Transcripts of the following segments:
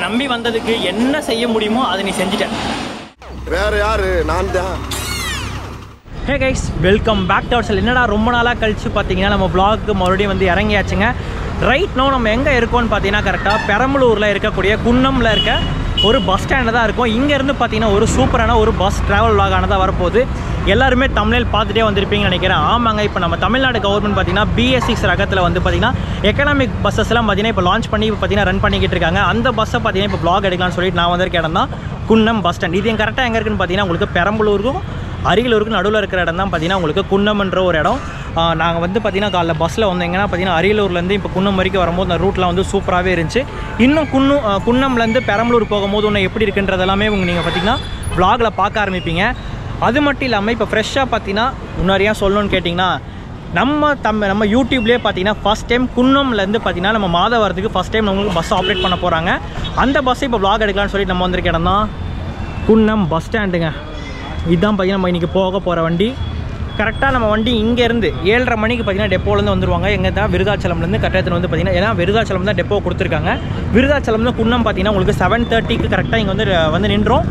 நம்பி வந்ததுக்கு என்ன செய்ய முடியுமோ அதை நீ செஞ்சுட்ட. வேற யாரு? நான் தான். Hey guys, welcome back to our channel. என்னடா ரொம்ப நாளாக கழிச்சு பார்த்தீங்கன்னா நம்ம vlog மறுபடியும் வந்து இறங்கியாச்சுங்க. ரைட் நோ நம்ம எங்கே இருக்கோம்னு பார்த்தீங்கன்னா கரெக்டாக பெரம்பலூரில் இருக்கக்கூடிய குன்னமில் இருக்க ஒரு பஸ் ஸ்டாண்டில் தான் இருக்கும். இங்கேருந்து பார்த்தீங்கன்னா ஒரு சூப்பரான ஒரு பஸ் ட்ராவல் vlog-ஆனதாக வரப்போகுது. எல்லாருமே தமிழில் பார்த்துட்டே வந்திருப்பீங்கன்னு நினைக்கிறேன். ஆமாங்க, இப்போ நம்ம தமிழ்நாடு கவர்மெண்ட் பார்த்தீங்கன்னா BS6 ரகத்தில் வந்து பார்த்தீங்கன்னா எக்கனாமிக் பஸ்ஸஸ்லாம் பார்த்தீங்கன்னா இப்போ லான்ச் பண்ணி பார்த்தீங்கன்னா ரன் பண்ணிக்கிட்டு இருக்காங்க. அந்த பஸ்ஸை பார்த்தீங்கன்னா இப்போ vlog எடுக்கலாம்னு சொல்லிட்டு நான் வந்திருக்க இடம் தான் குன்னம் பஸ் ஸ்டாண்ட். இது கரெக்டாக எங்கே இருக்குன்னு பார்த்தீங்கன்னா உங்களுக்கு பெரம்பலூருக்கும் அரியலூருக்கு நடுவில் இருக்கிற இடம் தான் பார்த்தீங்கன்னா உங்களுக்கு குன்னம்ன்ற ஒரு இடம். நாங்கள் வந்து பார்த்தீங்கன்னா காலைல பஸ்ஸில் வந்தீங்கன்னா பார்த்தீங்கன்னா அரியலூர்லேருந்து இப்போ குன்னம் வரைக்கும் வரும்போது அந்த ரூட்லாம் வந்து சூப்பராகவே இருந்துச்சு. இன்னும் குன்னம்லேருந்து பெரம்பலூர் போகும்போது ஒன்று எப்படி இருக்குன்றது எல்லாமே நீங்கள் பார்த்தீங்கன்னா vlog-ல பார்க்க ஆரம்பிப்பீங்க. அது மட்டும் இல்லாமல் இப்போ ஃப்ரெஷ்ஷாக பார்த்தீங்கன்னா முன்னாடியா சொல்லணும்னு கேட்டிங்கன்னா நம்ம யூடியூப்லேயே பார்த்தீங்கன்னா ஃபஸ்ட் டைம் குன்னம்லேருந்து பார்த்தீங்கன்னா நம்ம மாதவரத்துக்கு ஃபஸ்ட் டைம் நம்மளுக்கு பஸ் ஆப்ரேட் பண்ண போகிறாங்க. அந்த பஸ்ஸை இப்போ vlog எடுக்கலாம்னு சொல்லிட்டு நம்ம வந்திருக்க இடம் தான் குன்னம் பஸ் ஸ்டாண்டுங்க. இதுதான் பார்த்தீங்கன்னா நம்ம இன்றைக்கி போக போகிற வண்டி. கரெக்டாக நம்ம வண்டி இங்கேருந்து 7:30 மணிக்கு பார்த்தீங்கன்னா டெப்போலேருந்து வந்துருவாங்க. எங்கே தான் விருதாச்சலம்லேருந்து கரெக்டாக வந்து பார்த்தீங்கன்னா ஏன்னா விருதாச்சலம் தான் டெப்போ கொடுத்துருக்காங்க. விருதாச்சலம் தான் குன்னம் பார்த்தீங்கன்னா உங்களுக்கு 7:30க்கு கரெக்டாக இங்கே வந்து நின்றோம்.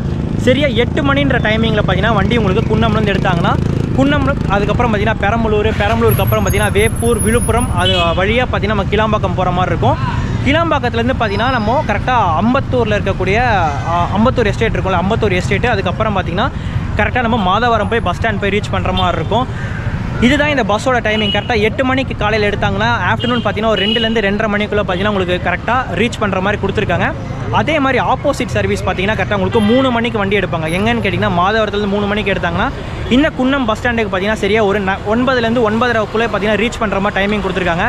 சரியா 8 மணின்ற டைமிங்கில் பார்த்தீங்கன்னா வண்டி உங்களுக்கு குன்னம்லேருந்து எடுத்தாங்கன்னா குன்னம், அதுக்கப்புறம் பார்த்தீங்கன்னா பெரம்பலூருக்கு அப்புறம் பார்த்தீங்கன்னா வேப்பூர், விழுப்புரம், அது வழியாக பார்த்தீங்கன்னா நம்ம கிளாம்பாக்கம் போகிற மாதிரி இருக்கும். கிளாம்பாக்கத்துலேருந்து பார்த்தீங்கன்னா நம்ம கரெக்டாக அம்பத்தூரில் இருக்கக்கூடிய அம்பத்தூர் எஸ்டேட் இருக்கும்ல, அம்பத்தூர் எஸ்டேட்டு, அதுக்கப்புறம் பார்த்தீங்கன்னா கரெக்டாக நம்ம மாதவரம் போய் பஸ் ஸ்டாண்ட் போய் ரீச் பண்ணுற மாதிரி இருக்கும். இதுதான் இந்த பஸ்ஸோட டைமிங். கரெக்டாக 8 மணிக்கு காலையில் எடுத்தாங்கன்னா ஆஃப்டர்நூன் பார்த்தீங்கன்னா ஒரு 2லேருந்து 2:30 மணிக்குள்ளே பார்த்தீங்கன்னா உங்களுக்கு கரெக்டாக ரீச் பண்ணுற மாதிரி கொடுத்துருக்காங்க. அதே மாதிரி ஆப்போசிட் சர்வீஸ் பார்த்தீங்கன்னா கரெக்டாக உங்களுக்கு 3 மணிக்கு வண்டி எடுப்பாங்க. எங்கன்னு கேட்டிங்கன்னா மாதவரத்துலேருந்து 3 மணிக்கு எடுத்தாங்கன்னா இன்னும் குன்னம் பஸ் ஸ்டாண்டுக்கு பார்த்தீங்கன்னா சரியாக ஒரு 9லேருந்து 9:30க்குள்ளே பார்த்தீங்கன்னா ரீச் பண்ணுற மாதிரி டைமிங் கொடுத்துருக்காங்க.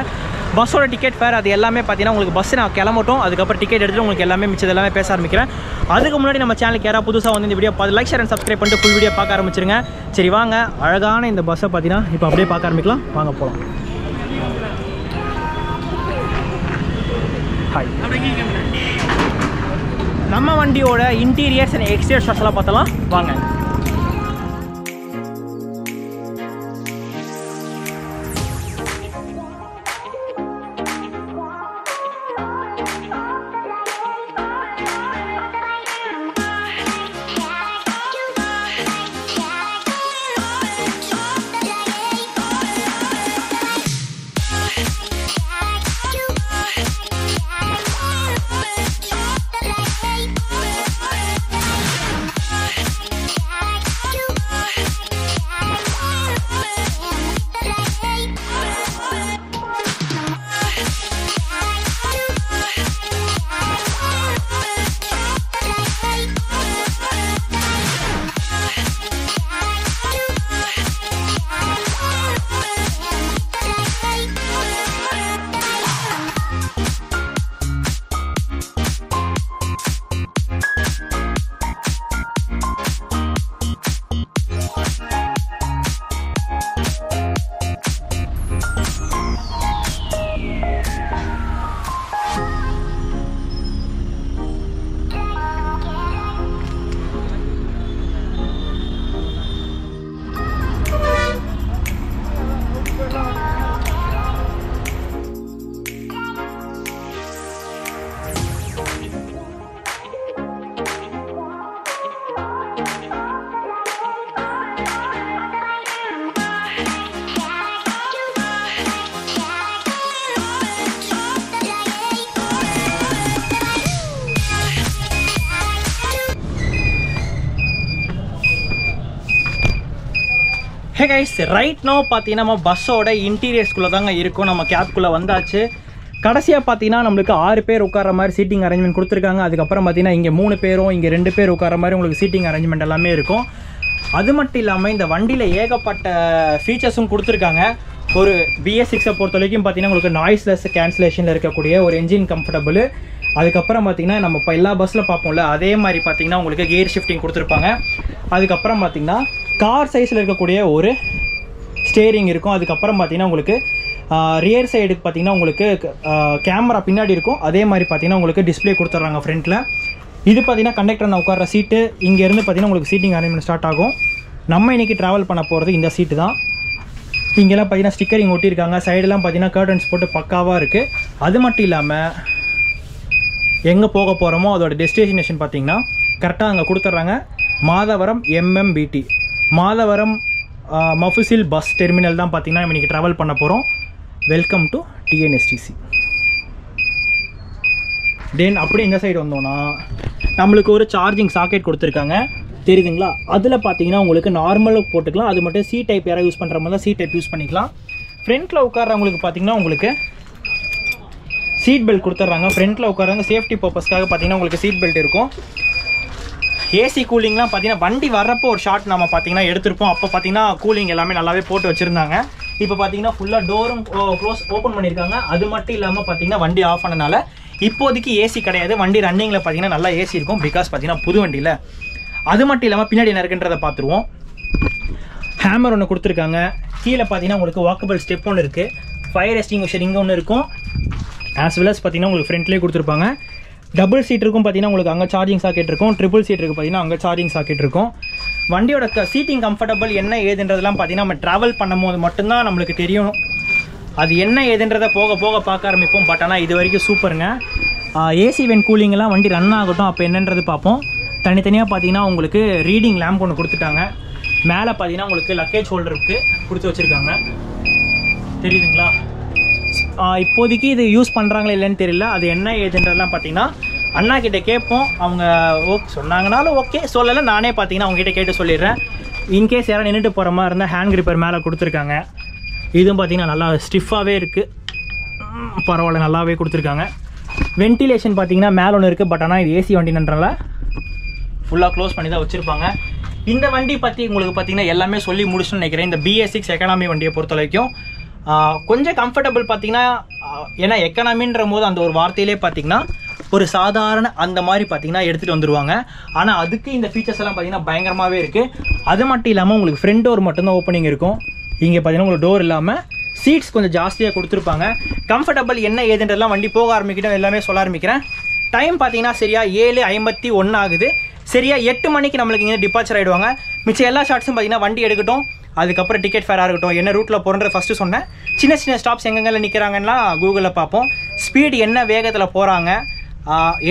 பஸ்ஸோட டிக்கெட் ஃபேர் அது எல்லாமே பார்த்தீங்கன்னா உங்களுக்கு பஸ் நான் கிளம்பட்டும், அதுக்கப்புறம் டிக்கெட் எடுத்துகிட்டு உங்களுக்கு எல்லாமே மிச்சது எல்லாமே பேச ஆரம்பிக்கிறேன். அதுக்கு முன்னாடி நம்ம சேனலுக்கு யாராவது புதுசாக வந்து இந்த video like, share and subscribe பண்ணிட்டு ஃபுல் வீடியோ பார்க்க ஆரம்பிச்சிருங்க. சரி வாங்க, அழகான இந்த பஸ்ஸை பார்த்தீங்கன்னா இப்போ அப்படியே பார்க்க ஆரம்பிக்கலாம். வாங்க போகலாம். ஹாய், நம்ம வண்டியோட இன்டீரியர்ஸ் அண்ட் எக்ஸ்டீரியர் ஷாட்ஸ்லாம் பார்த்தலாம் வாங்க. ஹே கைஸ், ரைட் நோ பார்த்தீங்கன்னா நம்ம பஸ்ஸோட இன்டீரியர்ஸ்குள்ளே தாங்க இருக்கும். நம்ம கேப்குள்ளே வந்தாச்சு. கடைசியாக பார்த்தீங்கன்னா நம்மளுக்கு 6 பேர் உட்கார மாதிரி சீட்டிங் அரேஞ்ச்மெண்ட் கொடுத்துருக்காங்க. அதுக்கப்புறம் பார்த்தீங்கன்னா இங்கே 3 பேரும் இங்கே 2 பேர் உட்கார மாதிரி உங்களுக்கு சீட்டிங் அரேஞ்ச்மெண்ட் எல்லாமே இருக்கும். அது மட்டும் இல்லாமல் இந்த வண்டியில் ஏகப்பட்ட ஃபீச்சர்ஸும் கொடுத்துருக்காங்க. ஒரு BS6 பொறுத்த வரைக்கும் பார்த்தீங்கன்னா உங்களுக்கு நாய்ஸ்லெஸ் கேன்சலேஷனில் இருக்கக்கூடிய ஒரு என்ஜின் கம்ஃபர்டபுள். அதுக்கப்புறம் பார்த்தீங்கன்னா நம்ம இப்போ எல்லா பஸ்ஸில் பார்ப்போம்ல அதே மாதிரி பார்த்தீங்கன்னா உங்களுக்கு கியர் ஷிஃப்டிங் கொடுத்துருப்பாங்க. அதுக்கப்புறம் பார்த்தீங்கன்னா கார் சைஸில் இருக்கக்கூடிய ஒரு ஸ்டேரிங் இருக்கும். அதுக்கப்புறம் பார்த்தீங்கன்னா உங்களுக்கு ரியர் சைடுக்கு பார்த்தீங்கன்னா உங்களுக்கு கேமரா பின்னாடி இருக்கும். அதே மாதிரி பார்த்தீங்கன்னா உங்களுக்கு டிஸ்பிளே கொடுத்துட்றாங்க ஃப்ரண்ட்டில். இது பார்த்தீங்கன்னா கண்டக்டர் நான் உட்கார சீட்டு. இங்கேருந்து பார்த்தீங்கன்னா உங்களுக்கு சீட்டிங் அரேஞ்ச்மெண்ட் ஸ்டார்ட் ஆகும். நம்ம இன்றைக்கி ட்ராவல் பண்ண போகிறது இந்த சீட்டு தான். இங்கெல்லாம் பார்த்தீங்கன்னா ஸ்டிக்கரிங் ஒட்டியிருக்காங்க. சைடெல்லாம் பார்த்தீங்கன்னா கர்டன்ஸ் போட்டு பக்காவாக இருக்குது. அது மட்டும் இல்லாமல் எங்கே போக போகிறோமோ அதோட டெஸ்டினேஷன் பார்த்தீங்கன்னா கரெக்டாக அங்கே கொடுத்துட்றாங்க. Madhavaram MMBT Madhavaram mofussil bus terminal தான் பார்த்தீங்கன்னா நம்ம இன்றைக்கி ட்ராவல் பண்ண போகிறோம். Welcome to TNSTC. தென் அப்படியே இந்த சைடு வந்தோன்னா நம்மளுக்கு ஒரு சார்ஜிங் சாக்கெட் கொடுத்துருக்காங்க, தெரியுதுங்களா? அதில் பார்த்தீங்கன்னா உங்களுக்கு நார்மலாக போட்டுக்கலாம். அது மட்டும் C டைப் யாராவது யூஸ் பண்ணுற மாதிரி தான் C டைப் யூஸ் பண்ணிக்கலாம். ஃப்ரண்ட்டில் உட்கார்றவங்களுக்கு பார்த்தீங்கன்னா உங்களுக்கு சீட் பெல்ட் கொடுத்துட்றாங்க. ஃப்ரண்ட்டில் உட்காரங்க சேஃப்டி பர்பஸ்க்காக பார்த்தீங்கன்னா உங்களுக்கு சீட் பெல்ட் இருக்கும். ஏசி கூலிங்லாம் பார்த்தீங்கன்னா வண்டி வர்றப்போ ஒரு ஷார்ட் நம்ம பார்த்தீங்கன்னா எடுத்திருப்போம். அப்போ பார்த்தீங்கன்னா கூலிங் எல்லாமே நல்லாவே போட்டு வச்சுருந்தாங்க. இப்போ பார்த்தீங்கன்னா ஃபுல்லாக டோரும் க்ளோஸ் ஓப்பன் பண்ணியிருக்காங்க. அது மட்டும் இல்லாமல் பார்த்தீங்கன்னா வண்டி ஆஃப் பண்ணனால இப்போதைக்கு ஏசி கிடையாது. வண்டி ரன்னிங்கில் பார்த்தீங்கன்னா நல்லா ஏசி இருக்கும், பிகாஸ் பார்த்தீங்கன்னா புது வண்டியில். அது மட்டும் இல்லாமல் பின்னாடி என்ன இருக்குன்றதை பார்த்துருவோம். ஹேமர் ஒன்று கொடுத்துருக்காங்க. கீழே பார்த்தீங்கன்னா உங்களுக்கு வாக்கபிள் ஸ்டெப் ஒன்று இருக்குது. ஃபயர் எஸ்டிங்விஷர் இங்கே ஒன்று இருக்கும். ஆஸ் வெல் அஸ் பார்த்தீங்கன்னா உங்களுக்கு ஃப்ரண்ட்லேயே கொடுத்துருப்பாங்க. டபுள் சீட் இருக்கும் பார்த்தீங்கன்னா உங்களுக்கு அங்கே சார்ஜிங் சாக்கெட் இருக்கும். ட்ரிபிள் சீட் இருக்குது பார்த்தீங்கன்னா அங்கே சார்ஜிங் சாக்கெட் இருக்கும். வண்டியோட சீட்டிங் கம்ஃபர்டபுள் என்ன ஏதுன்றதெல்லாம் பார்த்தீங்கன்னா நம்ம ட்ராவல் பண்ணும்போது மட்டும்தான் நம்மளுக்கு தெரியும். அது என்ன ஏதுன்றதை போக போக பார்க்க ஆரம்பிப்போம். பட் ஆனால் இது வரைக்கும் சூப்பருங்க. ஏசி வென் கூலிங்கெல்லாம் வண்டி ரன் ஆகட்டும், அப்போ என்னன்றது பார்ப்போம். தனித்தனியாக பார்த்தீங்கன்னா உங்களுக்கு ரீடிங் லேம்ப் ஒன்று கொடுத்துட்டாங்க. மேலே பார்த்தீங்கன்னா உங்களுக்கு லக்கேஜ் ஹோல்டருக்கு கொடுத்து வச்சுருக்காங்க, தெரியுதுங்களா? இப்போதைக்கு இது யூஸ் பண்ணுறாங்களா இல்லைன்னு தெரியல. அது என்ன ஏதுன்றதெல்லாம் பார்த்தீங்கன்னா அண்ணா கிட்டே கேட்போம். அவங்க ஓகே சொன்னாங்கனாலும் ஓகே, சொல்லலை நானே பார்த்தீங்கன்னா அவங்ககிட்ட கேட்டு சொல்லிடுறேன். இன்கேஸ் யாரும் நின்றுட்டு போகிற மாதிரி இருந்தால் ஹேண்ட் கிரிப்பர் மேலே கொடுத்துருக்காங்க. இதுவும் பார்த்தீங்கன்னா நல்லா ஸ்டிஃபாகவே இருக்குது, பரவாயில்ல, நல்லாவே கொடுத்துருக்காங்க. வென்டிலேஷன் பார்த்தீங்கன்னா மேலே ஒன்று இருக்குது. பட் ஆனால் இது ஏசி வண்டின்றனால ஃபுல்லாக க்ளோஸ் பண்ணி தான் வச்சுருப்பாங்க. இந்த வண்டி பற்றி உங்களுக்கு பார்த்தீங்கன்னா எல்லாமே சொல்லி முடிச்சுன்னு நினைக்கிறேன். இந்த BS6 எக்கானமி வண்டியை பொறுத்த வரைக்கும் கொஞ்சம் கம்ஃபர்டபுள் பார்த்தீங்கன்னா, ஏன்னா எக்கானமின்ற போது அந்த ஒரு வார்த்தையிலே பார்த்தீங்கன்னா ஒரு சாதாரண அந்த மாதிரி பார்த்தீங்கன்னா எடுத்துகிட்டு வந்துடுவாங்க. ஆனால் அதுக்கு இந்த ஃபீச்சர்ஸ் எல்லாம் பார்த்தீங்கன்னா பயங்கரமாகவே இருக்குது. அது மட்டும் இல்லாமல் உங்களுக்கு ஃப்ரண்ட் டோர் மட்டும்தான் ஓப்பனிங் இருக்கும். இங்கே பார்த்தீங்கன்னா உங்களுக்கு டோர் இல்லாமல் சீட்ஸ் கொஞ்சம் ஜாஸ்தியாக கொடுத்துருப்பாங்க. கம்ஃபர்டபுள் என்ன ஏதுன்றதெல்லாம் வண்டி போக ஆரம்பிக்கிட்டோம், எல்லாமே சொல்ல ஆரம்பிக்கிறேன். டைம் பார்த்தீங்கன்னா சரியாக 7:51 ஆகுது. சரியாக 8 மணிக்கு நம்மளுக்கு இங்கே டிபார்ச்சர் ஆகிடுவாங்க. மிச்சம் எல்லா ஷார்ட்ஸும் பார்த்தீங்கன்னா வண்டி எடுக்கட்டும், அதுக்கப்புறம் டிக்கெட் ஃபேராக இருக்கட்டும், என்ன ரூட்டில் போகிறன்ற ஃபஸ்ட்டு சொன்னேன். சின்ன சின்ன ஸ்டாப்ஸ் எங்கெங்கெல்லாம் நிற்கிறாங்கன்னா கூகுளில் பார்ப்போம். ஸ்பீடு என்ன வேகத்தில் போகிறாங்க,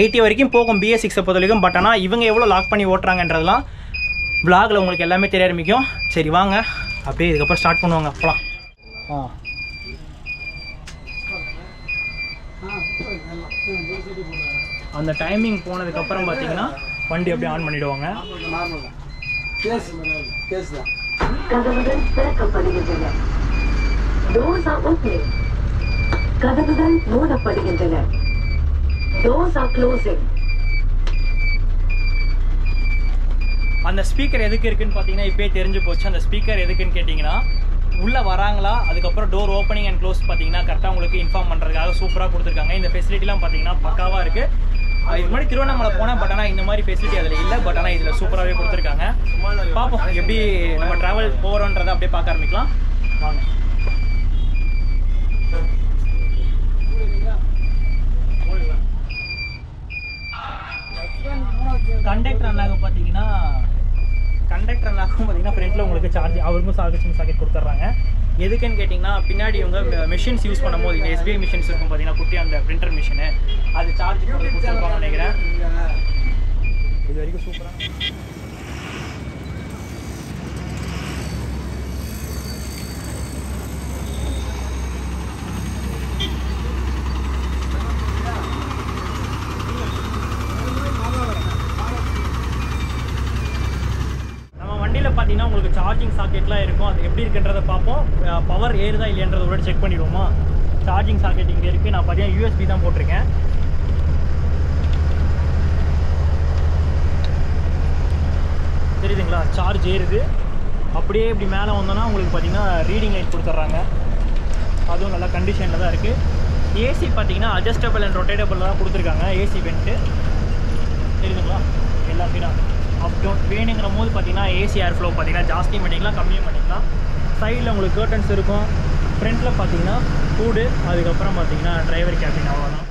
80 வரைக்கும் போகும் BS6 பொறுத்த வரைக்கும். பட் ஆனால் இவங்க எவ்வளோ லாக் பண்ணி ஓட்டுறாங்கன்றதெல்லாம் vlogல உங்களுக்கு எல்லாமே தெரிய ஆரம்பிக்கும். சரி வாங்க அப்படியே இதுக்கப்புறம் ஸ்டார்ட் பண்ணுவாங்க. போகலாம். அந்த டைமிங் போனதுக்கப்புறம் பார்த்தீங்கன்னா வண்டி அப்படியே ஆன் பண்ணிவிடுவாங்க. கதவுகள் திறக்கப்படுகின்றன. Doors are opening. கதவுகள் மூடப்படுகின்றன. Doors are closing. அந்த ஸ்பீக்கர் எதுக்கு இருக்குன்னு பார்த்தீங்கன்னா இப்போயே தெரிஞ்சு போச்சு. அந்த ஸ்பீக்கர் எதுக்குன்னு கேட்டிங்கன்னா உள்ளே வராங்களா, அதுக்கப்புறம் டோர் ஓப்பனிங் அண்ட் க்ளோஸ் பார்த்தீங்கன்னா கரெக்டாக உங்களுக்கு இன்ஃபார்ம் பண்ணுறதுக்காக சூப்பராக கொடுத்துருக்காங்க. இந்த ஃபெசிலிட்டிலாம் பார்த்தீங்கன்னா பக்காவாக இருக்குது. இது மாதிரி திருவண்ணாமலை போனேன், பட் ஆனால் இந்த மாதிரி ஃபெசிலிட்டி அதில் இல்லை. பட் ஆனால் இதில் சூப்பராகவே கொடுத்துருக்காங்க. பார்ப்போம் எப்படி நம்ம ட்ராவல் போகிறோன்றதை அப்படியே பார்க்க ஆரம்பிக்கலாம். வாங்க. கண்டக்டர் அண்ணாவுக்கு பார்த்தீங்கன்னா ஃப்ரண்ட்டில் உங்களுக்கு சார்ஜ் அவருக்கும் சாக்கெட் கொடுத்துட்றாங்க. எதுக்குன்னு கேட்டிங்கன்னா பின்னாடி இவங்க மிஷின்ஸ் யூஸ் பண்ணும்போது இந்த SBI மிஷின்ஸ் இருக்கும் பார்த்தீங்கன்னா குட்டி அந்த பிரிண்டர் மிஷினு, அது சார்ஜ் கொடுத்துருப்பாங்கன்னு நினைக்கிறேன். இது வரைக்கும் சூப்பராக பார்த்தீங்கன்னா உங்களுக்கு சார்ஜிங் சாக்கெட்லாம் இருக்கும். அது எப்படி இருக்குன்றதை பார்ப்போம். பவர் ஏறுதா இல்லையன்றதை விட செக் பண்ணிடுவோமா. சார்ஜிங் சாக்கெட் இங்கே இருக்குது. நான் பார்த்தீங்கன்னா USB தான் போட்டிருக்கேன். தெரியுதுங்களா, சார்ஜ் ஏறுது. அப்படியே இப்படி மேலே வந்தோன்னா உங்களுக்கு பார்த்தீங்கன்னா ரீடிங் லைட் கொடுத்துட்றாங்க. அதுவும் நல்லா கண்டிஷனில் தான் இருக்குது. ஏசி பார்த்தீங்கன்னா அட்ஜஸ்டபிள் அண்ட் ரொட்டேட்டபிள் தான் கொடுத்துருக்காங்க. ஏசி வெண்ட்டு தெரியுதுங்களா, எல்லா சைடும் அப் டவுன் வேணுங்கிற போது பார்த்தீங்கன்னா ஏசி ஏர் ஃப்ளோ பார்த்தீங்கன்னா ஜாஸ்தியும் பண்ணிக்கலாம், கம்மியும் பண்ணிக்கலாம். சைடில் உங்களுக்கு கர்டன்ஸ் இருக்கும். ஃப்ரண்ட்டில் பார்த்தீங்கன்னா ஃபுட்டு, அதுக்கப்புறம் பார்த்தீங்கன்னா டிரைவர் கேபின், அவ்வளோதான்.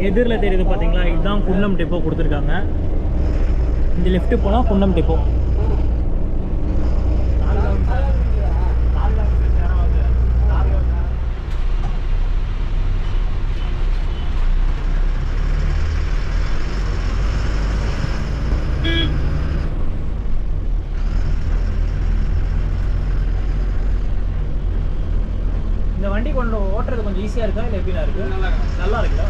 எதிரில் தெரியுது பார்த்தீங்களா, இதுதான் குன்னம் டெப்போ கொடுத்துருக்காங்க. இந்த லெஃப்ட்டு போனால் குன்னம் டெப்போ. வண்டி கொண்டு ஓட்டுறது கொஞ்சம் ஈஸியாக இருக்கா இல்லை எப்படின்னா இருக்குது? நல்லா இருக்குல்ல?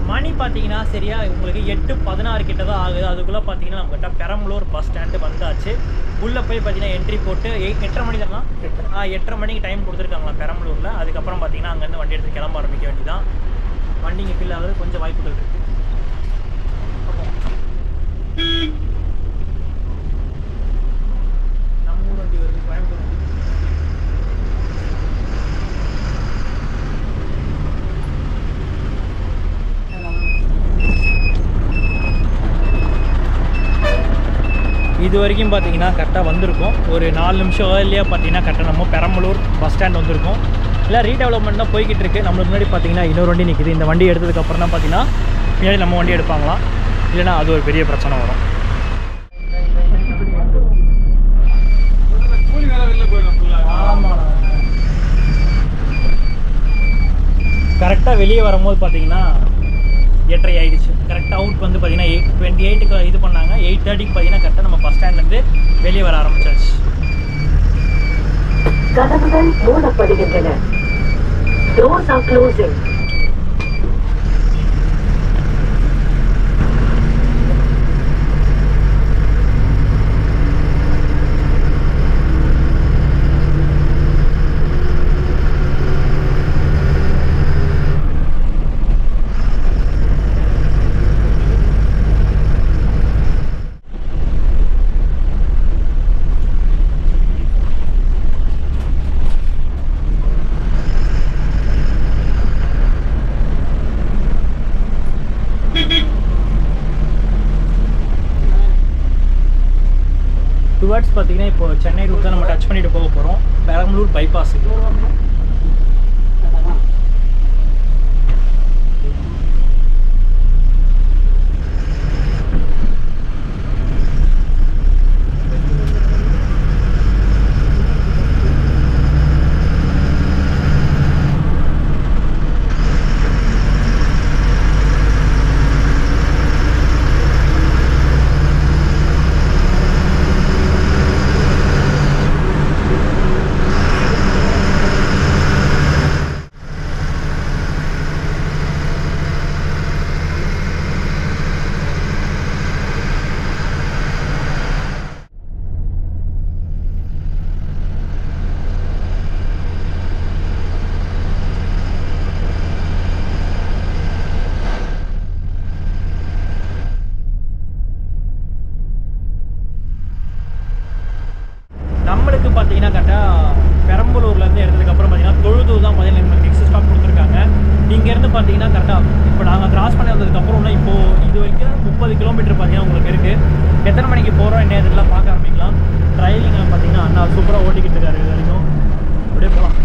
மணி பார்த்தீங்கன்னா சரியா உங்களுக்கு 8:16 கிட்ட தான் ஆகுது. அதுக்குள்ளே பார்த்தீங்கன்னா நம்மகிட்ட பெரம்பலூர் பஸ் ஸ்டாண்டு வந்தாச்சு. உள்ளே போய் பார்த்தீங்கன்னா என்ட்ரி போட்டு 8:30 மணி தான் 8:30 மணிக்கு டைம் கொடுத்துருக்காங்களா பெரம்பலூரில். அதுக்கப்புறம் பார்த்தீங்கன்னா அங்கேருந்து வண்டி எடுத்து கிளம்ப ஆரம்பிக்க வேண்டியதான். வண்டிங்க ஃபில் ஆகுது, கொஞ்சம் வாய்ப்புகள் இருக்குது. நம்ம ஊர் வண்டி வருது, கோயம்புத்தூர் வண்டி. இது வரைக்கும் பார்த்தீங்கன்னா கரெக்டாக வந்திருக்கும். ஒரு 4 நிமிஷம் ஏர்லியாக பார்த்தீங்கன்னா கரெக்டாக நம்ம பெரம்பலூர் பஸ் ஸ்டாண்ட் வந்திருக்கும். இல்லை ரீடெவலப்மெண்ட் தான் போய்கிட்டு இருக்குது. நம்மளுக்கு முன்னாடி பார்த்தீங்கன்னா இன்னொரு வண்டி நிற்கிது. இந்த வண்டி எடுத்ததுக்கப்புறம் தான் பார்த்தீங்கன்னா பின்னாடி நம்ம வண்டி எடுப்பாங்களாம். இல்லைனா அது ஒரு பெரிய பிரச்சனை வரும். ஆமாம், கரெக்டாக வெளியே வரும்போது பார்த்தீங்கன்னா 8:30 ஆகிடுச்சு. கரெக்டாக அவுட் வந்து பார்த்தீங்கன்னா 8:28க்கு இது பண்ணாங்க. 8:30க்கு பார்த்தீங்கன்னா கரெக்டாக நம்ம பஸ் ஸ்டாண்ட்லேருந்து வெளியே வர ஆரம்பிச்சாச்சு. கதவுகள் மூடப்படுகின்றன. Doors are closing. டுவர்ட்ஸ் பார்த்தீங்கன்னா இப்போ சென்னை ரூட் தான் நம்ம டச் பண்ணிட்டு போக போகிறோம். பெரம்பலூர் பைபாஸுக்கு. நம்மளுக்கு பார்த்தீங்கன்னா கரெக்டாக பெரம்பலூர்லேருந்து எடுத்ததுக்கப்புறம் பார்த்தீங்கன்னா தொழுதூர் தான் முதல்ல நம்மளுக்கு நெக்ஸ்ட் ஸ்டாப் கொடுத்துருக்காங்க. இங்கேருந்து பார்த்தீங்கன்னா கரெக்டாக இப்போ நாங்கள் கிராஸ் பண்ணி வந்ததுக்கப்புறம் இப்போது இது வரைக்கும் 30 கிலோமீட்டர் பார்த்தீங்கன்னா உங்களுக்கு இருக்குது. எத்தனை மணிக்கு போகிறோம் என்ன இதெல்லாம் பார்க்க ஆரம்பிக்கலாம். ட்ரைவிங்கில் பார்த்தீங்கன்னா அண்ணா சூப்பராக ஓட்டிக்கிட்டு இருக்காரு. இது வரைக்கும் அப்படியே போகலாம்.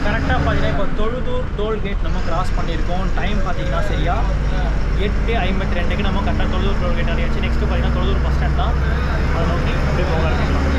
கரெக்டாக பார்த்தீங்கன்னா இப்போ தொழுதூர் டோல்கேட் நம்ம கிராஸ் பண்ணியிருக்கோம். டைம் பார்த்தீங்கன்னா சரியா 8:52க்கு நம்ம கரெக்டாக தொழுதூர் டோல்கேட் அடையாச்சு. நெக்ஸ்ட்டு பார்த்தீங்கன்னா தொழுதூர் பஸ் ஸ்டாண்ட் தான். அதை நோக்கி அப்படியே போக ஆரம்பிக்கலாம்.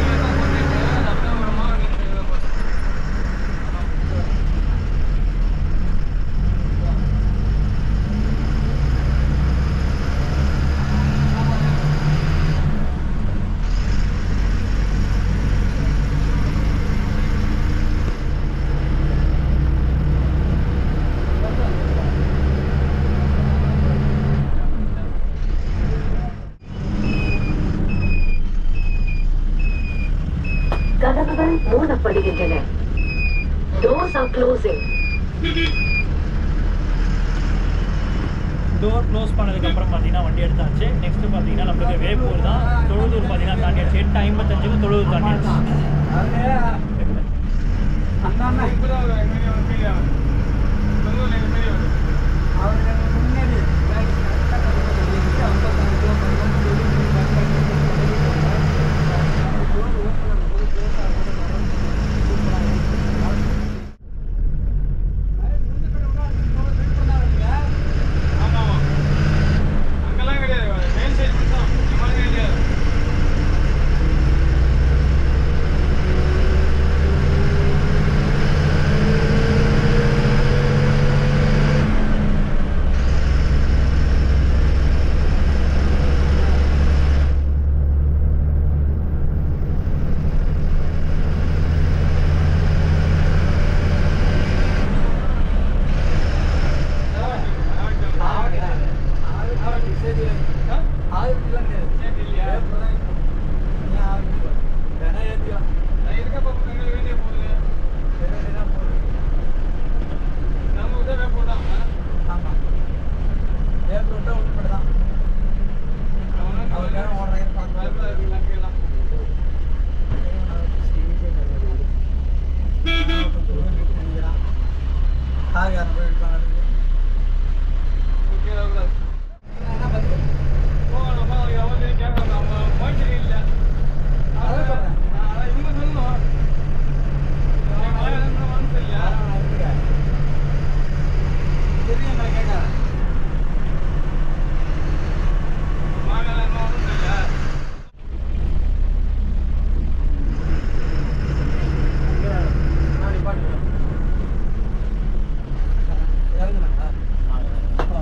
கதவுகள் மூடப்படுகின்றன. Doors are closing. Door close பண்ணதுக்கப்புறம் பார்த்தீங்கன்னா வண்டி எடுத்தாச்சு. நெக்ஸ்ட்டு பார்த்தீங்கன்னா நம்மளுக்கு வேப்பூர் தான். தொழுதூர் பார்த்தீங்கன்னா தாண்டியாச்சு. 8:55க்கு தொழுதூர் தாண்டியாச்சு.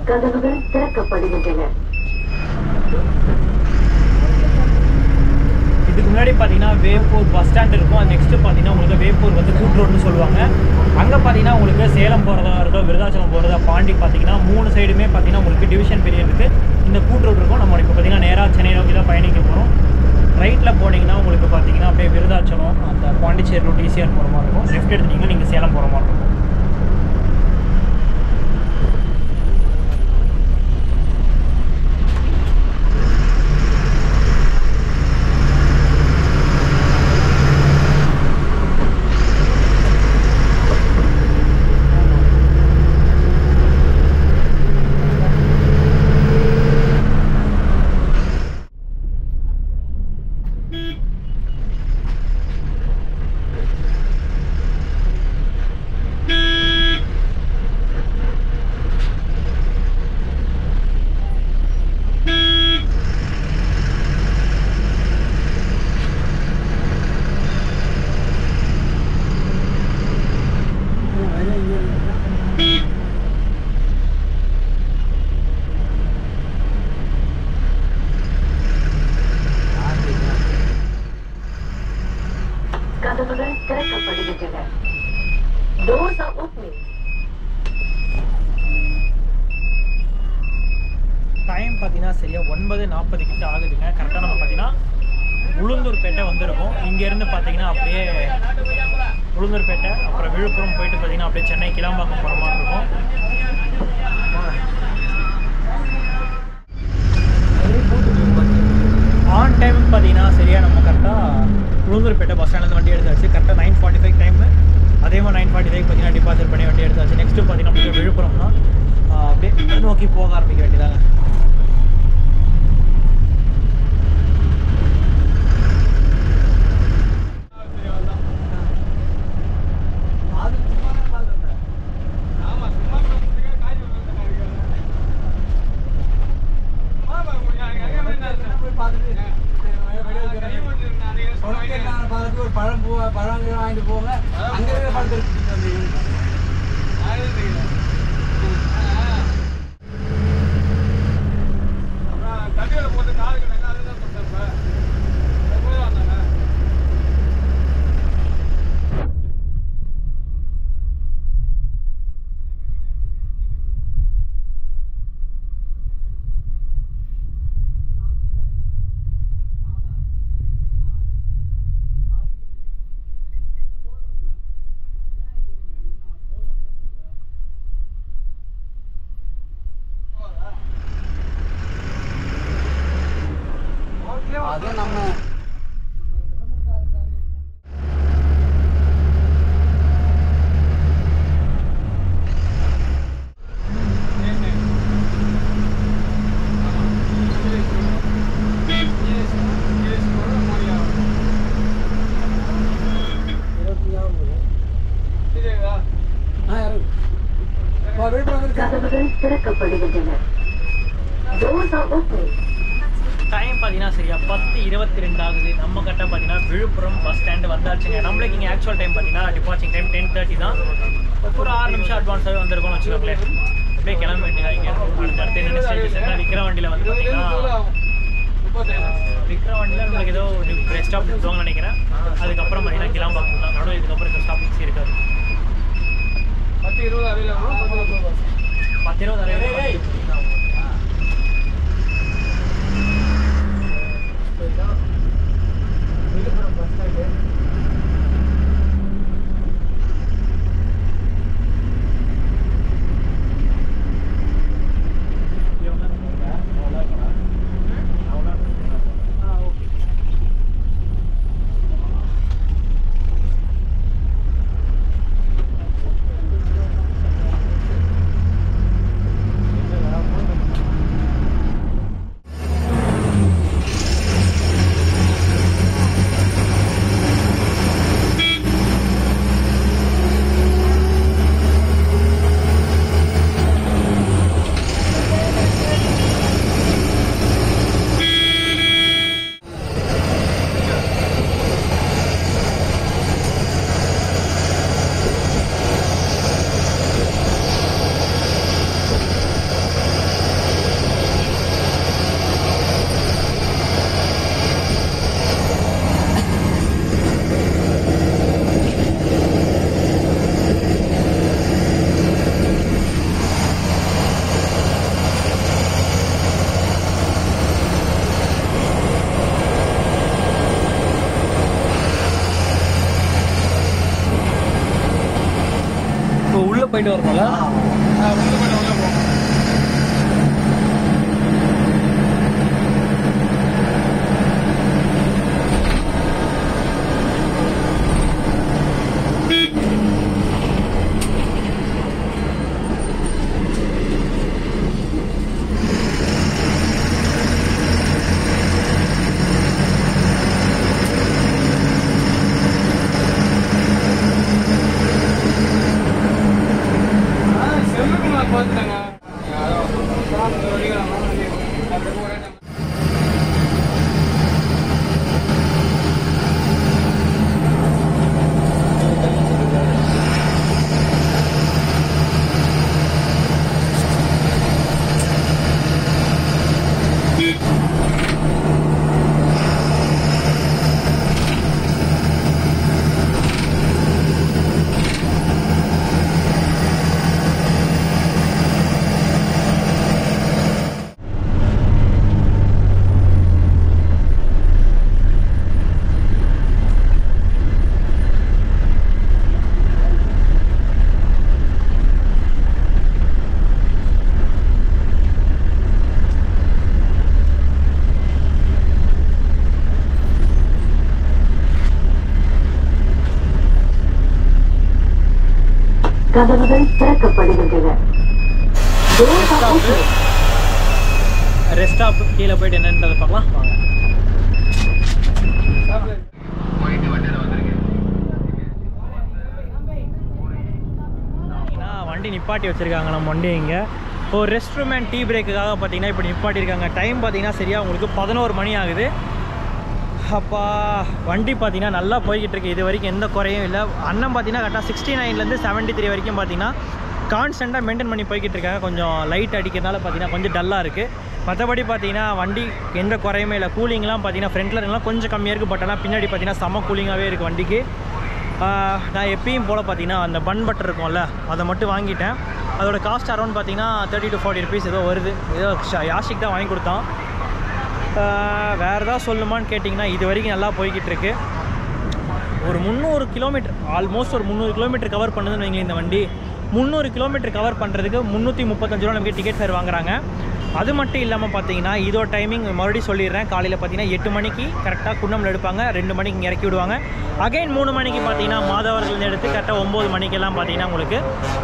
கதவுகள் திறக்கப்படுகின்றன. இதுக்கு முன்னாடி பார்த்தீங்கன்னா வேப்பூர் பஸ் ஸ்டாண்ட் இருக்கும். நெக்ஸ்ட்டு பார்த்தீங்கன்னா உங்களுக்கு வேப்பூர் வந்து கூட் ரோடுன்னு சொல்லுவாங்க. அங்கே பார்த்தீங்கன்னா உங்களுக்கு சேலம் போகிறதா இருக்கட்டும், விருதாச்சலம் போகிறதா, பாண்டி பார்த்தீங்கன்னா 3 சைடுமே பார்த்தீங்கன்னா உங்களுக்கு டிவிஷன் பெரிய இருக்குது. இந்த கூட் ரோடு இருக்கும். நம்ம இப்போ பார்த்தீங்கன்னா நேராக சென்னை நோக்கி தான் பயணிக்க போகிறோம். ரைட்டில் போனீங்கன்னா உங்களுக்கு பார்த்தீங்கன்னா அப்படியே விருதாச்சலம் அந்த பாண்டிச்சேரி ரூட் ஈஸியாக போகிற மாதிரி இருக்கும். லெஃப்ட் எடுத்துட்டிங்கன்னா நீங்கள் சேலம் போகிற மாதிரி இருக்கும். கதவுகள் திறக்கப்படுகின்றன. Doors are opening. டைம் பார்த்தீங்கன்னா சரியா 9:40 கிட்ட ஆகுதுங்க. கரெக்டாக நம்ம பார்த்தீங்கன்னா உளுந்தூர்பேட்டை வந்திருக்கோம். இங்கேருந்து பார்த்தீங்கன்னா அப்படியே உளுந்தூர்பேட்டை அப்புறம் விழுப்புரம் போயிட்டு பார்த்தீங்கன்னா அப்படியே சென்னை கிளாம்பாக்கம் போகிற மாதிரி இருக்கும். ஆன் டைம் பார்த்தீங்கன்னா சரியா நம்ம கரெக்டாக உளுந்தூர்பேட்டை பஸ் ஸ்டாண்ட்லேருந்து வண்டி எடுத்தாச்சு. கரெக்டாக 9:45 டைமு. அதே மாதிரி 9:45 பார்த்தீங்கன்னா டிபாசிட் பண்ணி வண்டி எடுத்தாச்சு. நெக்ஸ்ட்டு பார்த்தீங்கன்னா அப்படியே விழுப்புரம்னா அப்படியே நோக்கி போக ஆரம்பிக்க வேண்டியதாங்க. பழம் வாங்கிட்டு போங்க. அங்கே பழத்தை திறக்கப்படுகின்றன. Doors are opening. டைம் பார்த்தீங்கன்னா சரியா 10:22 ஆகுது. நம்ம கரெக்டாக பார்த்தீங்கன்னா விழுப்புரம் பஸ் ஸ்டாண்டு வந்தாச்சுங்க. நம்மளுக்கு இங்கே ஆக்சுவல் டைம் பார்த்தீங்கன்னா டிபார்ச்சிங் டைம் 10:30 தான். ஒரு 6 நிமிஷம் அட்வான்ஸாகவே வந்திருக்கோம்னு வச்சுக்கோங்களேன். அப்படியே கிளம்ப வேண்டியதாக இங்கே அடுத்தடுத்து என்னென்ன ஸ்டேஜஸ் என்ன விக்கிரவாண்டியில் வந்து பார்த்தீங்கன்னா விக்கிரவாண்டியில் நம்மளுக்கு ஏதோ ஒரு ஸ்டாப் நிறுத்துவாங்கன்னு நினைக்கிறேன். அதுக்கப்புறம் பார்த்தீங்கன்னா கிளம்பாக்கம் தான். நடுவில் இதுக்கப்புறம் இந்த ஸ்டாப்பிங்ஸ் இருக்காது. 10-20 available 10-20 available. Villupuram bus stand போயிட்டு வரணும்ல. கதவுகள் திறக்கப்படுகின்றன. ரெஸ்ட் ஸ்டாப் கீழே போயிட்டு என்னன்றதை பார்க்கலாம் வாங்க. வண்டி நிப்பாட்டி வச்சுருக்காங்க நம்ம வண்டி இங்கே. ஒரு ரெஸ்ட் ரூம் அண்ட் டீ பிரேக்குக்காக பார்த்தீங்கன்னா இப்போ நிப்பாட்டியிருக்காங்க. டைம் பார்த்தீங்கன்னா சரியாக உங்களுக்கு 11 மணி ஆகுது. அப்பா வண்டி பார்த்தீங்கன்னா நல்லா போய்கிட்டு இருக்கு. இது வரைக்கும் எந்த குறையும் இல்லை. அண்ணன் பார்த்தீங்கன்னா கரெக்டாக 69லேருந்து 73 வரைக்கும் பார்த்தீங்கன்னா கான்ஸ்டண்ட்டாக மெயின்டைன் பண்ணி போய்கிட்டு இருக்காங்க. கொஞ்சம் லைட் அடிக்கிறதுனால பார்த்தீங்கன்னா கொஞ்சம் டல்லாக இருக்குது. மற்றபடி பார்த்தீங்கன்னா வண்டி எந்த குறையுமே இல்லை. கூலிங்லாம் பார்த்தீங்கன்னா ஃப்ரண்ட்டில் இருக்கலாம் கொஞ்சம் கம்மியாக இருக்குது. பட் ஆனால் பின்னாடி பார்த்தீங்கன்னா செம்ம கூலிங்காகவே இருக்குது வண்டிக்கு. நான் எப்பயும் போல் பார்த்தீங்கன்னா அந்த பன் பட்டர் இருக்கும்ல அதை மட்டும் வாங்கிட்டேன். அதோட காஸ்ட் அரௌண்ட் பார்த்தீங்கன்னா 30 to 40 rupees ஏதோ வருது. ஏதோ யாஷிக் தான் வாங்கி கொடுத்தான். வேறு ஏதாவது சொல்லுமான்னு கேட்டிங்கன்னா இது வரைக்கும் நல்லா போய்கிட்டு இருக்கு. ஒரு 300 கிலோமீட்டர் ஆல்மோஸ்ட் ஒரு 300 கிலோமீட்டர் கவர் பண்ணுதுன்னு வைங்களேன். இந்த வண்டி 300 கிலோமீட்டர் கவர் பண்ணுறதுக்கு 335 ரூபா நமக்கு டிக்கெட் ஃபேர் வாங்குறாங்க. அது மட்டும் இல்லாமல் பார்த்தீங்கன்னா இதோட டைமிங் மறுபடியும் சொல்லிடுறேன். காலையில் பார்த்தீங்கன்னா 8 மணிக்கு கரெக்டாக குன்னம்ல எடுப்பாங்க. 2 மணிக்கு இங்கே இறக்கி விடுவாங்க. அகைன் 3 மணிக்கு பார்த்தீங்கன்னா மாதவர்கள் எடுத்து கரெக்டாக 9 மணிக்கெல்லாம் பார்த்தீங்கன்னா உங்களுக்கு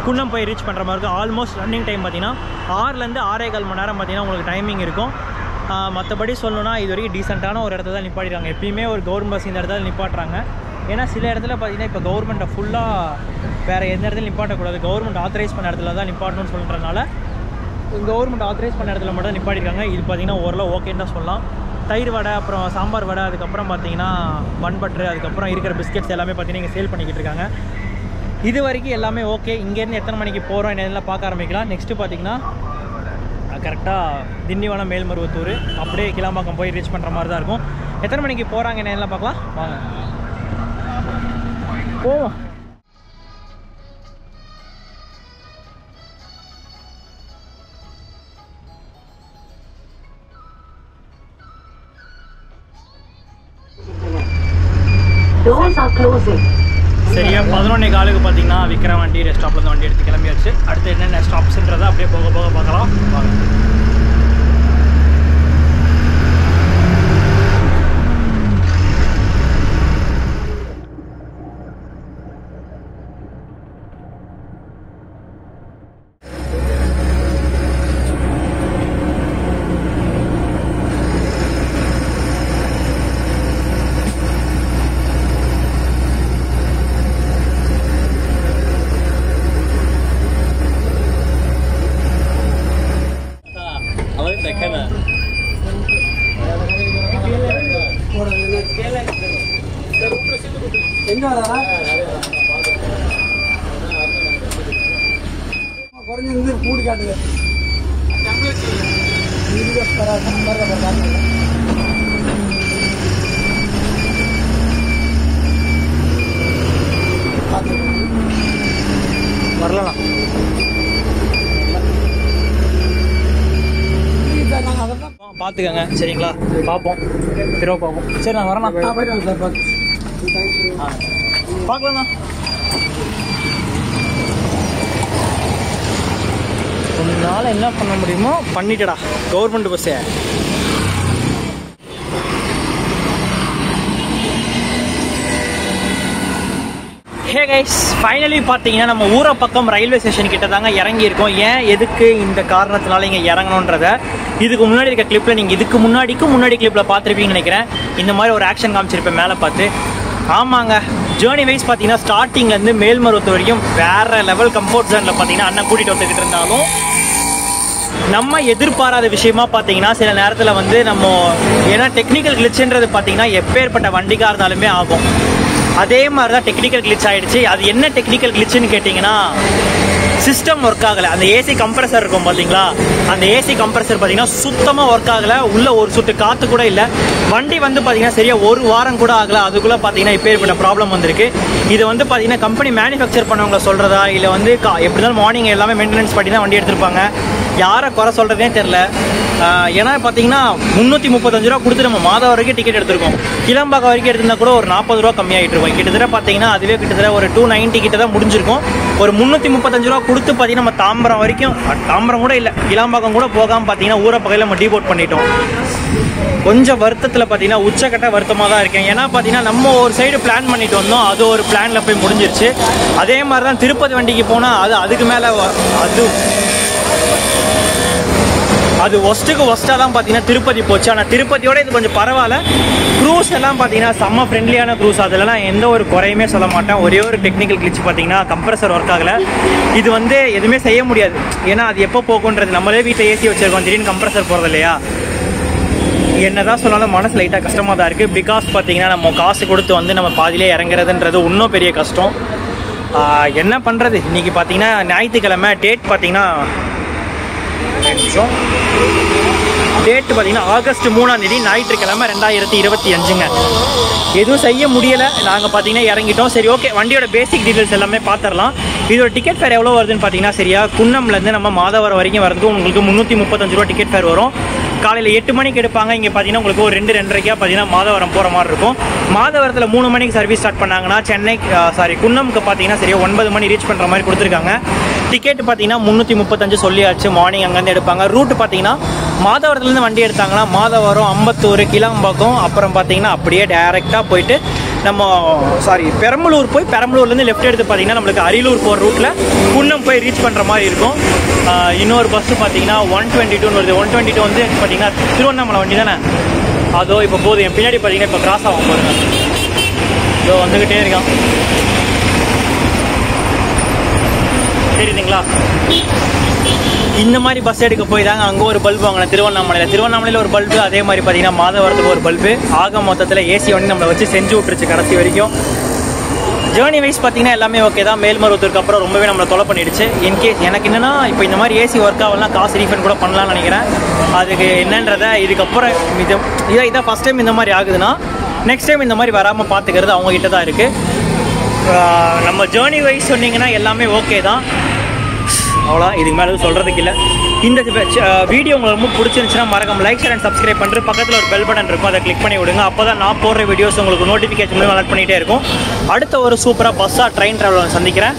குன்னம் போய் ரீச் பண்ணுற மாதிரி இருக்கும். ஆல்மோஸ்ட் ரன்னிங் டைம் பார்த்தீங்கன்னா 6லேருந்து 6.25 மணி நேரம் பார்த்தீங்கன்னா உங்களுக்கு டைமிங் இருக்கும். மற்றபடி சொல்லணும்னா இது வரைக்கும் டீசெண்டான ஒரு இடத்துல தான் நிப்பாட்டிடுறாங்க. எப்பயுமே ஒரு கவர்மெண்ட் பஸ் இந்த இடத்துல நிப்பாட்டுறாங்க. ஏன்னா சில இடத்துல பார்த்தீங்கன்னா இப்போ கவர்மெண்ட்டை ஃபுல்லாக வேறு எந்த இடத்துல நிப்பாட்டக்கூடாது, கவர்மெண்ட் ஆத்தரைஸ் பண்ண இடத்துல தான் நிப்பாட்டணும்னு சொல்கிறதுனால கவர்மெண்ட் ஆத்தரைஸ் பண்ண இடத்துல மட்டும் நிப்பாட்டிருக்காங்க. இது பார்த்தீங்கன்னா ஓரளவு ஓகேன்னு தான் சொல்லலாம். தயிர் வடை, அப்புறம் சாம்பார் வடை, அதுக்கப்புறம் பார்த்தீங்கன்னா பன் பட்ரு, அதுக்கப்புறம் இருக்கிற பிஸ்கெட்ஸ் எல்லாமே பார்த்தீங்கன்னா இங்கே சேல் பண்ணிக்கிட்டு இருக்காங்க. இது வரைக்கும் எல்லாமே ஓகே. இங்கேருந்து எத்தனை மணிக்கு போகிறோம் என்னெல்லாம் பார்க்க ஆரம்பிக்கலாம். நெக்ஸ்ட்டு பார்த்தீங்கன்னா கரெக்டாக திண்டிவனம் மேல்மருவத்தூர் அப்படியே கிளாம்பாக்கம் போய் ரீச் பண்ணுற மாதிரி தான் இருக்கும். எத்தனை மணிக்கு போகிறாங்க என்னெல்லாம் பார்க்கலாம் வாங்க போவோம். Doors are closing. சரியா 11:15 பார்த்தீங்கன்னா விக்ரவாண்டி ரெஸ்ட் ஸ்டாப்லேருந்து வண்டி எடுத்து கிளம்பியாச்சு. அடுத்து என்னென்ன ஸ்டாப்ஸ்ன்றதை அப்படியே போக போக பார்க்கலாம் வாங்க. எங்க வரா குறைஞ்சிருந்து கூடி காட்டுது. வரலாம் பார்த்துக்கங்க சரிங்களா. பார்ப்போம் திரும்ப பார்ப்போம். சரி நான் வரேண்ணா. போயிட்டு சார் பார்க்கலாண்ணா. உன்னால் என்ன பண்ண முடியுமோ பண்ணிட்டடா கவர்மெண்ட் பஸ்ஸே. ஹே கைஸ், ஃபைனலி பார்த்தீங்கன்னா நம்ம ஊரை பக்கம் ரயில்வே ஸ்டேஷன் கிட்ட தாங்க இறங்கியிருக்கோம். ஏன் எதுக்கு இந்த காரணத்தினால இங்கே இறங்கணுன்றத இதுக்கு முன்னாடி இருக்க கிளிப்பில் நீங்கள் இதுக்கு முன்னாடி கிளிப்பில் பார்த்துருப்பீங்கன்னு நினைக்கிறேன். இந்த மாதிரி ஒரு ஆக்ஷன் காமிச்சிருப்பேன் மேலே பார்த்து. ஆமாங்க, ஜேர்னி வைஸ் பார்த்தீங்கன்னா ஸ்டார்டிங்லேருந்து மேல்மருவத்தூர் வரைக்கும் வேறு லெவல் கம்ஃபர்ட் ஜோனில் பார்த்தீங்கன்னா அண்ணன் கூட்டிகிட்டு வந்துக்கிட்டு இருந்தாலும் நம்ம எதிர்பாராத விஷயமா பார்த்தீங்கன்னா சில நேரத்தில் வந்து நம்ம ஏன்னா டெக்னிக்கல் கிளிச்சுன்றது பார்த்தீங்கன்னா எப்பேற்பட்ட வண்டிக்காக இருந்தாலுமே ஆகும். அதே மாதிரி தான் டெக்னிக்கல் கிளிச் ஆகிடுச்சு. அது என்ன டெக்னிக்கல் கிளிச்சுன்னு கேட்டிங்கன்னா சிஸ்டம் ஒர்க் ஆகலை. அந்த ஏசி கம்ப்ரஸர் இருக்கும் பார்த்தீங்களா, அந்த ஏசி கம்ப்ரஸர் பார்த்தீங்கன்னா சுத்தமாக ஒர்க் ஆகலை. உள்ள ஒரு சுட்டு காற்று கூட இல்லை. வண்டி வந்து பார்த்தீங்கன்னா சரியாக ஒரு வாரம் கூட ஆகலை. அதுக்குள்ளே பார்த்தீங்கன்னா இப்போ ஏற்பட்ட ப்ராப்ளம் வந்திருக்கு. இது வந்து பார்த்தீங்கன்னா கம்பெனி மேனுஃபேக்சர் பண்ணவங்க சொல்கிறதா இல்லை வந்து எப்படி இருந்தாலும் மார்னிங் எல்லாமே மெயின்டெனன்ஸ் பண்ணி தான் வண்டி எடுத்திருப்பாங்க. யாரை குறை சொல்கிறதே தெரில. ஏன்னா பார்த்தீங்கன்னா 335 ரூபா கொடுத்து நம்ம மாதம் வரைக்கும் டிக்கெட் எடுத்திருக்கோம். கிளம்பாக்கம் வரைக்கும் எடுத்திருந்தா கூட ஒரு 40 ரூபா கம்மியாகிட்டு இருக்கும். கிட்டத்தட்ட பார்த்தீங்கன்னா அதுவே கிட்டத்தட்ட ஒரு 290 கிட்ட தான் முடிஞ்சிருக்கும். ஒரு 335 ரூபா கொடுத்து பார்த்தீங்கன்னா நம்ம தாம்பரம் வரைக்கும், தாம்பரம் கூட இல்லை கிளம்பாக்கம் கூட போகாமல் பார்த்தீங்கன்னா ஊரை பகையில் நம்ம டீபோட் பண்ணிட்டோம். கொஞ்சம் வருத்தத்தில் பார்த்தீங்கன்னா உச்சக்கட்ட வருத்தமாக தான் இருக்கேன். ஏன்னா பார்த்தீங்கன்னா நம்ம ஒரு சைடு பிளான் பண்ணிட்டு வந்தோம், அது ஒரு பிளானில் போய் முடிஞ்சிருச்சு. அதே மாதிரி தான் திருப்பதி வண்டிக்கு போனால் அதுக்கு மேலே அது ஒஸ்ட்டுக்கு ஒஸ்ட்டாக தான் பார்த்தீங்கன்னா திருப்பதி போச்சு. ஆனால் திருப்பதியோட இது கொஞ்சம் பரவாயில்ல. க்ரூஸ் எல்லாம் பார்த்தீங்கன்னா செம்ம ஃப்ரெண்ட்லியான க்ரூஸ். அதெல்லாம் எந்த ஒரு குறையுமே சொல்ல மாட்டேன். ஒரே ஒரு டெக்னிக்கல் கிளிச் பார்த்தீங்கன்னா கம்ப்ரஸர் ஒர்க் ஆகலை. இது வந்து எதுவுமே செய்ய முடியாது. ஏன்னா அது எப்போ போகுன்றது நம்மளே வீட்டில் ஏசி வச்சுருக்கோம், திடீர்னு கம்ப்ரஸர் போகிறது இல்லையா. என்ன தான் சொன்னாலும் மனசு லைட்டாக கஷ்டமாக தான் இருக்குது. பிகாஸ் பார்த்தீங்கன்னா நம்ம காசு கொடுத்து வந்து நம்ம பாதியிலே இறங்குறதுன்றது இன்னும் பெரிய கஷ்டம். என்ன பண்ணுறது. இன்றைக்கி பார்த்தீங்கன்னா ஞாயிற்றுக்கிழமை. டேட் பார்த்தீங்கன்னா டேட்டு பார்த்தீங்கன்னா ஆகஸ்ட் 3ஆம் தேதி ஞாயிற்றுக்கிழமை 2025ங்க. எதுவும் செய்ய முடியலை. நாங்கள் பார்த்தீங்கன்னா இறங்கிட்டோம். சரி ஓகே, வண்டியோட பேசிக் டீட்டெயில்ஸ் எல்லாமே பார்த்துடலாம். இதோட டிக்கெட் ஃபேர் எவ்வளோ வருதுன்னு பார்த்தீங்கன்னா சரியா குன்னம்லேருந்து நம்ம மாதவரம் வரைக்கும் வரதுக்கு உங்களுக்கு 335 ரூபா டிக்கெட் ஃபேர் வரும். காலையில் 8 மணிக்கு எடுப்பாங்க. இங்கே பார்த்தீங்கன்னா உங்களுக்கு ஒரு 2-2:30 பார்த்தீங்கன்னா மாதவரம் போகிற மாதிரி இருக்கும். மாதவரத்தில் 3 மணிக்கு சர்வீஸ் ஸ்டார்ட் பண்ணாங்கன்னா குன்னம்க்கு பார்த்தீங்கன்னா சரியா 9 மணி ரீச் பண்ணுற மாதிரி கொடுத்துருக்காங்க. டிக்கெட் பார்த்தீங்கன்னா 335 சொல்லியாச்சு. மார்னிங் அங்கேருந்து எடுப்பாங்க. ரூட்டு பார்த்தீங்கன்னா மாதவரத்துலேருந்து வண்டி எடுத்தாங்கன்னா மாதவரம், அம்பத்தூர், கிளம்பாக்கம், அப்புறம் பார்த்தீங்கன்னா அப்படியே டேரெக்டாக போயிட்டு நம்ம பெரம்பலூர் போய் பெரம்பலூர்லேருந்து லெஃப்ட் எடுத்து பார்த்தீங்கன்னா நம்மளுக்கு அரியலூர் போகிற ரூட்டில் குன்னம் போய் ரீச் பண்ணுற மாதிரி இருக்கும். இன்னொரு பஸ்ஸு பார்த்தீங்கன்னா 122 வருது. 122 வந்து பார்த்தீங்கன்னா திருவண்ணாமலை வண்டி தானே. அதோ இப்போ போதும். என் பின்னாடி பார்த்தீங்கன்னா இப்போ கிராஸ் ஆகும் போதுங்க. இதோ வந்துக்கிட்டே இருக்கான். தெரியுதுங்களா? இந்த மாதிரி பஸ் எடுக்க போய் தாங்க அங்கே ஒரு பல்பு வாங்கினேன் திருவண்ணாமலையில் ஒரு பல்பு, அதே மாதிரி பார்த்தீங்கன்னா மாதவரத்துக்கு ஒரு பல்பு. ஆக மொத்தத்தில் ஏசி வண்டி நம்மளை வச்சு செஞ்சு விட்டுருச்சு கடைசி வரைக்கும். ஜேர்னி வைஸ் பார்த்தீங்கன்னா எல்லாமே ஓகே தான். மேல்மருவத்தூருக்கு அப்புறம் ரொம்பவே நம்மளை தொலை பண்ணிடுச்சு. இன்கேஸ் எனக்கு என்னென்னா இப்போ இந்த மாதிரி ஏசி ஒர்க் ஆகலாம் காசு ரீஃபண்ட் கூட பண்ணலாம்னு நினைக்கிறேன். அதுக்கு என்னன்றதை இதுக்கப்புறம் இதான் ஃபஸ்ட் டைம் இந்த மாதிரி ஆகுதுன்னா நெக்ஸ்ட் டைம் இந்த மாதிரி வராமல் பார்த்துக்கிறது அவங்ககிட்ட தான் இருக்குது. நம்ம ஜேர்னி வைஸ் சொன்னீங்கன்னா எல்லாமே ஓகே தான். அவ்வளோ, இதுக்கு மேலே சொல்கிறதுக்கு இல்லை. இந்த வீடியோ உங்களுக்கு ரொம்ப பிடிச்சிருந்துச்சுன்னா மறக்காம லைக் ஷேர் அண்ட் சப்ஸ்கிரைப் பண்ணுறது. பக்கத்தில் ஒரு பெல் பட்டன் இருக்கும், அதை கிளிக் பண்ணி விடுங்க. அப்போ தான் நான் போடுற வீடியோஸ் உங்களுக்கு நோட்டிஃபிகேஷன் மூலம் அலர்ட் பண்ணிகிட்டே இருக்கும். அடுத்த ஒரு சூப்பராக பஸ்ஸாக ட்ரெயின் ட்ராவல் சந்திக்கிறேன்.